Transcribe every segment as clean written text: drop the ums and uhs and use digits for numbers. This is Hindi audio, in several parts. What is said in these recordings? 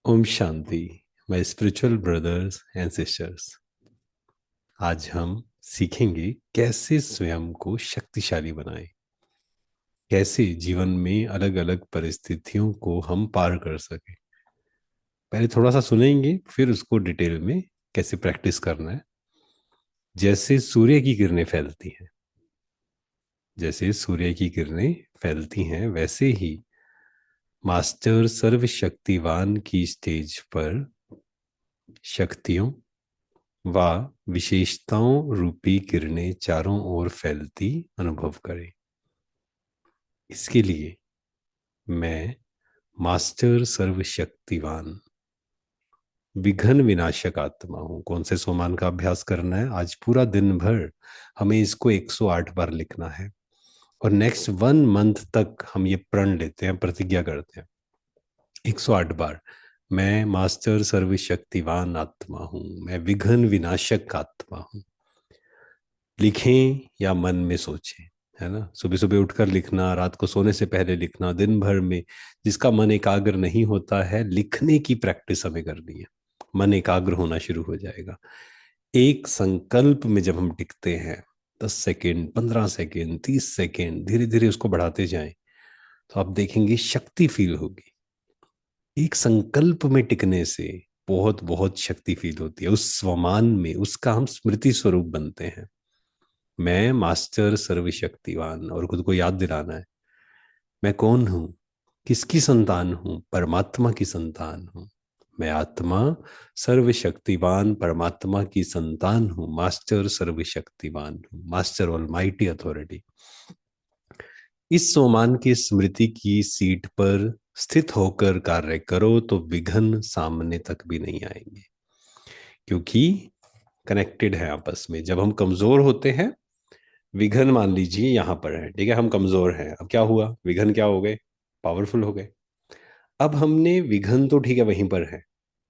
ओम शांति। My spiritual brothers and sisters, आज हम सीखेंगे कैसे स्वयं को शक्तिशाली बनाएं, कैसे जीवन में अलग अलग परिस्थितियों को हम पार कर सकें। पहले थोड़ा सा सुनेंगे, फिर उसको डिटेल में कैसे प्रैक्टिस करना है। जैसे सूर्य की किरणें फैलती हैं, जैसे सूर्य की किरणें फैलती हैं, वैसे ही मास्टर सर्वशक्तिवान की स्टेज पर शक्तियों व विशेषताओं रूपी किरणें चारों ओर फैलती अनुभव करें। इसके लिए मैं मास्टर सर्वशक्तिवान विघ्न विनाशक आत्मा हूं। कौन से सोमान का अभ्यास करना है? आज पूरा दिन भर हमें इसको 108 बार लिखना है और नेक्स्ट 1 मंथ तक हम ये प्रण लेते हैं, प्रतिज्ञा करते हैं 108 बार। मैं मास्टर सर्वशक्तिवान आत्मा हूं, मैं विघ्न विनाशक आत्मा हूं। लिखें या मन में सोचें, है ना। सुबह सुबह उठकर लिखना, रात को सोने से पहले लिखना, दिन भर में जिसका मन एकाग्र नहीं होता है, लिखने की प्रैक्टिस हमें करनी है। मन एकाग्र होना शुरू हो जाएगा। एक संकल्प में जब हम टिकते हैं 10 सेकेंड, 15 सेकेंड, 30 सेकेंड, धीरे धीरे उसको बढ़ाते जाएं, तो आप देखेंगे शक्ति फील होगी। एक संकल्प में टिकने से बहुत बहुत शक्ति फील होती है। उस स्वमान में उसका हम स्मृति स्वरूप बनते हैं। मैं मास्टर सर्वशक्तिवान, और खुद को याद दिलाना है मैं कौन हूं, किसकी संतान हूं? परमात्मा की संतान हूं। मैं आत्मा सर्वशक्तिवान परमात्मा की संतान हूं, मास्टर सर्वशक्तिवान हूं, मास्टर ऑलमाइटी अथॉरिटी। इस सोमान की स्मृति की सीट पर स्थित होकर कार्य करो तो विघ्न सामने तक भी नहीं आएंगे, क्योंकि कनेक्टेड है आपस में। जब हम कमजोर होते हैं, विघन मान लीजिए यहां पर है, ठीक है, हम कमजोर हैं, अब क्या हुआ, विघन क्या हो गए, पावरफुल हो गए। अब हमने विघन तो ठीक है वहीं पर है,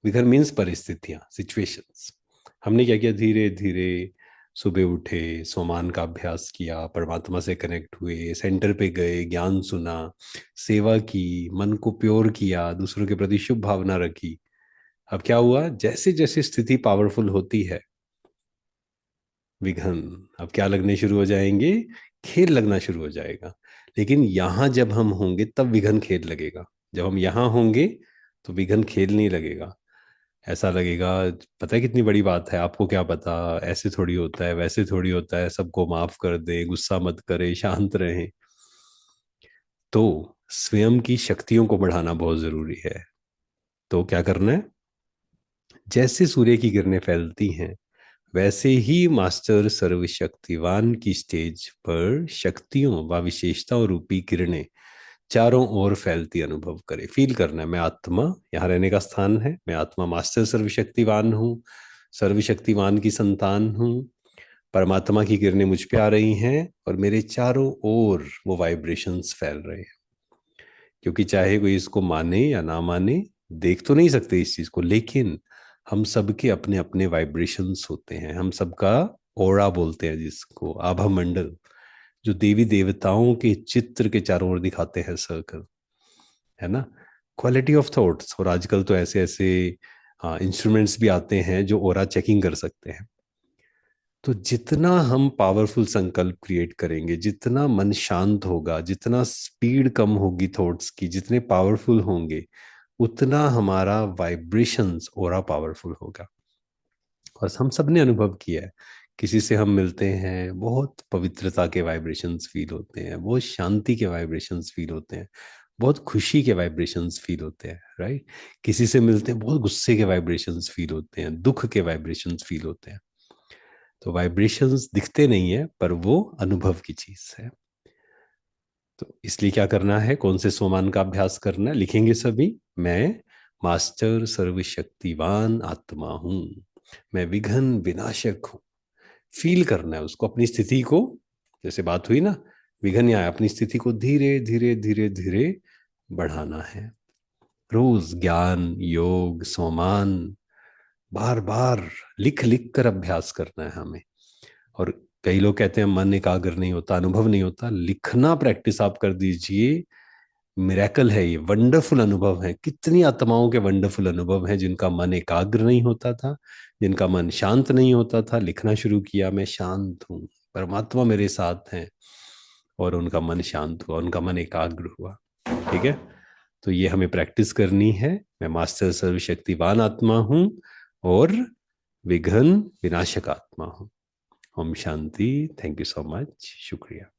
विघन मीन्स परिस्थितियां, सिचुएशंस। हमने क्या किया, धीरे धीरे सुबह उठे, सोमान का अभ्यास किया, परमात्मा से कनेक्ट हुए, सेंटर पे गए, ज्ञान सुना, सेवा की, मन को प्योर किया, दूसरों के प्रति शुभ भावना रखी। अब क्या हुआ, जैसे जैसे स्थिति पावरफुल होती है, विघन अब क्या लगने शुरू हो जाएंगे, खेल लगना शुरू हो जाएगा। लेकिन यहां जब हम होंगे तब विघन खेल लगेगा। जब हम यहां होंगे तो विघन खेल नहीं लगेगा। ऐसा लगेगा पता है कितनी बड़ी बात है, आपको क्या पता, ऐसे थोड़ी होता है, वैसे थोड़ी होता है, सबको माफ कर दे, गुस्सा मत करे, शांत रहे। तो स्वयं की शक्तियों को बढ़ाना बहुत जरूरी है। तो क्या करना है, जैसे सूर्य की किरणें फैलती हैं, वैसे ही मास्टर सर्वशक्तिवान की स्टेज पर शक्तियों व विशेषताओं रूपी किरणें चारों ओर फैलती अनुभव करे। फील करना है मैं आत्मा, यहाँ रहने का स्थान है, मैं आत्मा मास्टर सर्वशक्तिवान हूँ, सर्वशक्तिवान की संतान हूँ। परमात्मा की किरणें मुझ पे आ रही हैं और मेरे चारों ओर वो वाइब्रेशंस फैल रहे हैं। क्योंकि चाहे कोई इसको माने या ना माने, देख तो नहीं सकते इस चीज को, लेकिन हम सबके अपने अपने वाइब्रेशंस होते हैं। हम सबका ओरा बोलते हैं जिसको, आभा मंडल, जो देवी देवताओं के चित्र के चारों ओर दिखाते हैं सर्कल, है ना। क्वालिटी ऑफ थॉट्स, और आजकल तो ऐसे ऐसे इंस्ट्रूमेंट्स भी आते हैं जो ओरा चेकिंग कर सकते हैं। तो जितना हम पावरफुल संकल्प क्रिएट करेंगे, जितना मन शांत होगा, जितना स्पीड कम होगी थॉट्स की, जितने पावरफुल होंगे, उतना हमारा वाइब्रेशंस ओरा पावरफुल होगा। और हम सब ने अनुभव किया है, किसी से हम मिलते हैं, बहुत पवित्रता के वाइब्रेशंस फील होते हैं, बहुत शांति के वाइब्रेशंस फील होते हैं, बहुत खुशी के वाइब्रेशंस फील होते हैं, राइट। किसी से मिलते हैं, बहुत गुस्से के वाइब्रेशंस फील होते हैं, दुख के वाइब्रेशंस फील होते हैं। तो वाइब्रेशंस दिखते नहीं है, पर वो अनुभव की चीज है। तो इसलिए क्या करना है, कौन से सोमान का अभ्यास करना है, लिखेंगे सभी। मैं मास्टर सर्वशक्तिवान आत्मा हूं, मैं विघन विनाशक हूं। फील करना है उसको, अपनी स्थिति को। जैसे बात हुई ना, विघन आया, अपनी स्थिति को धीरे धीरे धीरे धीरे बढ़ाना है। रोज ज्ञान, योग, सोमान बार बार लिख लिख कर अभ्यास करना है हमें। और कई लोग कहते हैं मन एकाग्र नहीं होता, अनुभव नहीं होता। लिखना प्रैक्टिस आप कर दीजिए, मिरेकल है, ये वंडरफुल अनुभव है। कितनी आत्माओं के वंडरफुल अनुभव हैं जिनका मन एकाग्र नहीं होता था, जिनका मन शांत नहीं होता था, लिखना शुरू किया, मैं शांत हूँ, परमात्मा मेरे साथ हैं, और उनका मन शांत हुआ, उनका मन एकाग्र हुआ। ठीक है, तो ये हमें प्रैक्टिस करनी है। मैं मास्टर सर्वशक्तिवान आत्मा हूँ और विघ्न विनाशक आत्मा हूँ। ओम शांति। Thank you so much. शुक्रिया।